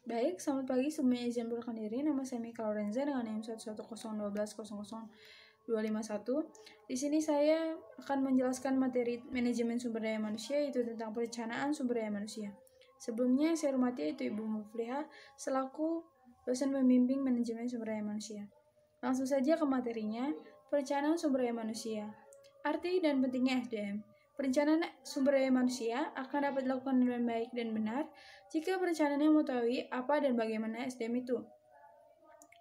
Baik, selamat pagi. Sebelumnya izin memperkenalkan diri. Nama saya Mika Lorenza dengan NIM 11012000251. Di sini saya akan menjelaskan materi manajemen sumber daya manusia, yaitu tentang perencanaan sumber daya manusia. Sebelumnya saya hormati yaitu Ibu Mufliha selaku dosen pembimbing manajemen sumber daya manusia. Langsung saja ke materinya, perencanaan sumber daya manusia. Arti dan pentingnya SDM. Perencanaan sumber daya manusia akan dapat dilakukan dengan baik dan benar jika perencanaannya mengetahui apa dan bagaimana SDM itu.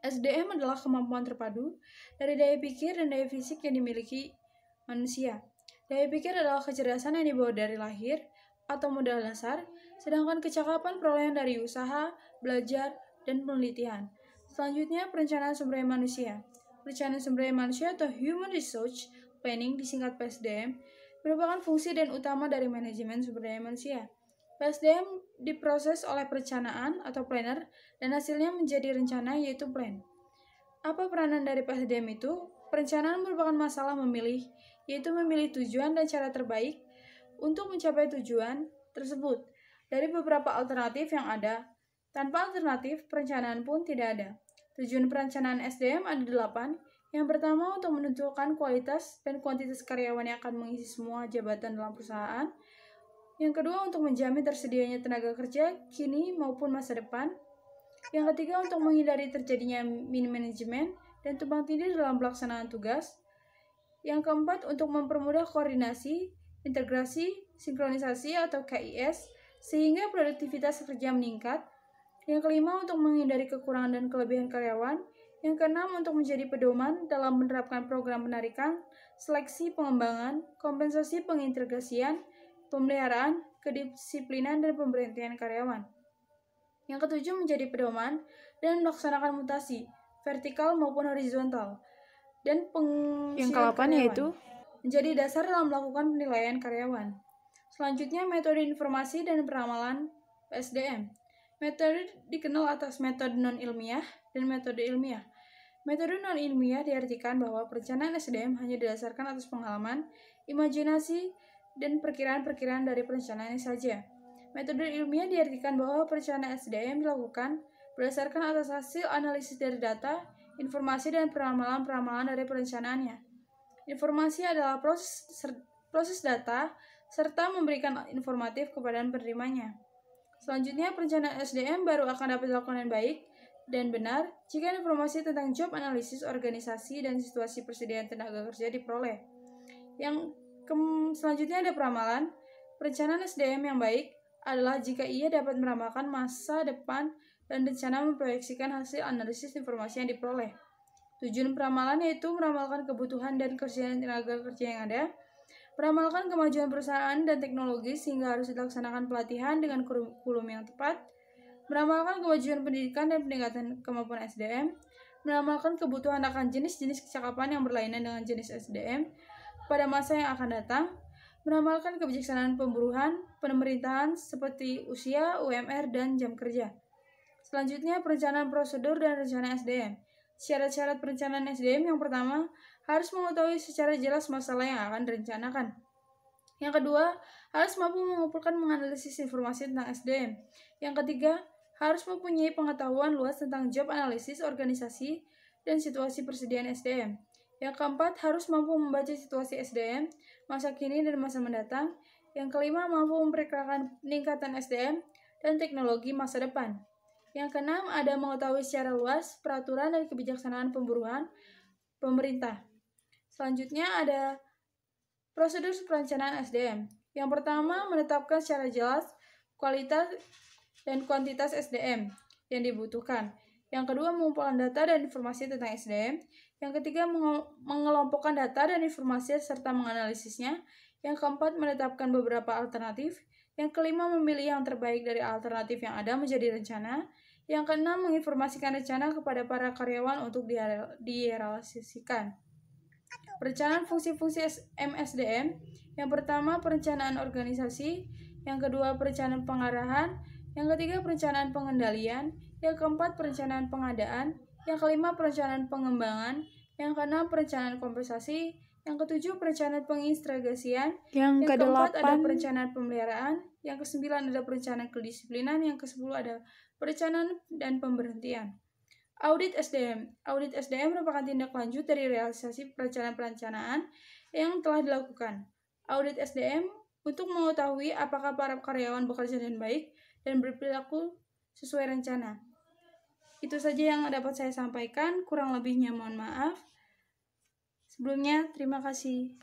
SDM adalah kemampuan terpadu dari daya pikir dan daya fisik yang dimiliki manusia. Daya pikir adalah kecerdasan yang dibawa dari lahir atau modal dasar, sedangkan kecakapan perolehan dari usaha, belajar, dan penelitian. Selanjutnya, perencanaan sumber daya manusia. Perencanaan sumber daya manusia atau Human Resource Planning, disingkat PSDM, merupakan fungsi dan utama dari manajemen sumber daya manusia. PSDM diproses oleh perencanaan atau planner dan hasilnya menjadi rencana, yaitu plan. Apa peranan dari PSDM itu? Perencanaan merupakan masalah memilih, yaitu memilih tujuan dan cara terbaik untuk mencapai tujuan tersebut dari beberapa alternatif yang ada. Tanpa alternatif, perencanaan pun tidak ada. Tujuan perencanaan SDM ada 8. Yang pertama, untuk menentukan kualitas dan kuantitas karyawan yang akan mengisi semua jabatan dalam perusahaan. Yang kedua, untuk menjamin tersedianya tenaga kerja kini maupun masa depan. Yang ketiga, untuk menghindari terjadinya manajemen dan tumpang tindih dalam pelaksanaan tugas. Yang keempat, untuk mempermudah koordinasi, integrasi, sinkronisasi atau KIS, sehingga produktivitas kerja meningkat. Yang kelima, untuk menghindari kekurangan dan kelebihan karyawan. Yang keenam, untuk menjadi pedoman dalam menerapkan program penarikan, seleksi pengembangan, kompensasi pengintegrasian, pemeliharaan, kedisiplinan, dan pemberhentian karyawan. Yang ketujuh, menjadi pedoman dan melaksanakan mutasi, vertikal maupun horizontal, dan pengisian karyawan, yaitu menjadi dasar dalam melakukan penilaian karyawan. Selanjutnya, metode informasi dan peramalan PSDM. Metode dikenal atas metode non-ilmiah dan metode ilmiah. Metode non-ilmiah diartikan bahwa perencanaan SDM hanya didasarkan atas pengalaman, imajinasi, dan perkiraan-perkiraan dari perencanaannya saja. Metode ilmiah diartikan bahwa perencanaan SDM dilakukan berdasarkan atas hasil analisis dari data, informasi, dan peramalan-peramalan dari perencanaannya. Informasi adalah proses data serta memberikan informatif kepada penerimanya. Selanjutnya, perencanaan SDM baru akan dapat dilakukan dengan baik dan benar jika informasi tentang job analisis organisasi dan situasi persediaan tenaga kerja diperoleh. Selanjutnya ada peramalan. Perencanaan SDM yang baik adalah jika ia dapat meramalkan masa depan dan rencana memproyeksikan hasil analisis informasi yang diperoleh. Tujuan peramalan yaitu meramalkan kebutuhan dan kesediaan tenaga kerja yang ada, meramalkan kemajuan perusahaan dan teknologi sehingga harus dilaksanakan pelatihan dengan kurikulum yang tepat, meramalkan kemajuan pendidikan dan peningkatan kemampuan SDM, meramalkan kebutuhan akan jenis-jenis kecakapan yang berlainan dengan jenis SDM pada masa yang akan datang, meramalkan kebijaksanaan pemburuan pemerintahan seperti usia, UMR, dan jam kerja. Selanjutnya, perencanaan prosedur dan rencana SDM. Syarat-syarat perencanaan SDM yang pertama, harus mengetahui secara jelas masalah yang akan direncanakan. Yang kedua, harus mampu mengumpulkan menganalisis informasi tentang SDM. Yang ketiga, harus mempunyai pengetahuan luas tentang job analisis organisasi dan situasi persediaan SDM. Yang keempat, harus mampu membaca situasi SDM, masa kini dan masa mendatang. Yang kelima, mampu memperkirakan peningkatan SDM dan teknologi masa depan. Yang keenam, ada mengetahui secara luas peraturan dan kebijaksanaan pemburuan pemerintah. Selanjutnya ada prosedur perencanaan SDM. Yang pertama, menetapkan secara jelas kualitas dan kuantitas SDM yang dibutuhkan. Yang kedua, mengumpulkan data dan informasi tentang SDM. Yang ketiga, mengelompokkan data dan informasi serta menganalisisnya. Yang keempat, menetapkan beberapa alternatif. Yang kelima, memilih yang terbaik dari alternatif yang ada menjadi rencana. Yang keenam, menginformasikan rencana kepada para karyawan untuk direalisasikan. Perencanaan fungsi-fungsi MSDM. Yang pertama, perencanaan organisasi. Yang kedua, perencanaan pengarahan. Yang ketiga, perencanaan pengendalian. Yang keempat, perencanaan pengadaan. Yang kelima, perencanaan pengembangan. Yang keenam, perencanaan kompensasi. Yang ketujuh, perencanaan pengintegrasian. Yang keempat, ada ke-8 perencanaan pemeliharaan. Yang ke-9, ada perencanaan kedisiplinan. Yang ke-10, ada perencanaan dan pemberhentian. Audit SDM. Audit SDM merupakan tindak lanjut dari realisasi perencanaan yang telah dilakukan. Audit SDM untuk mengetahui apakah para karyawan bekerja dengan baik dan berperilaku sesuai rencana. Itu saja yang dapat saya sampaikan, kurang lebihnya mohon maaf. Sebelumnya, terima kasih.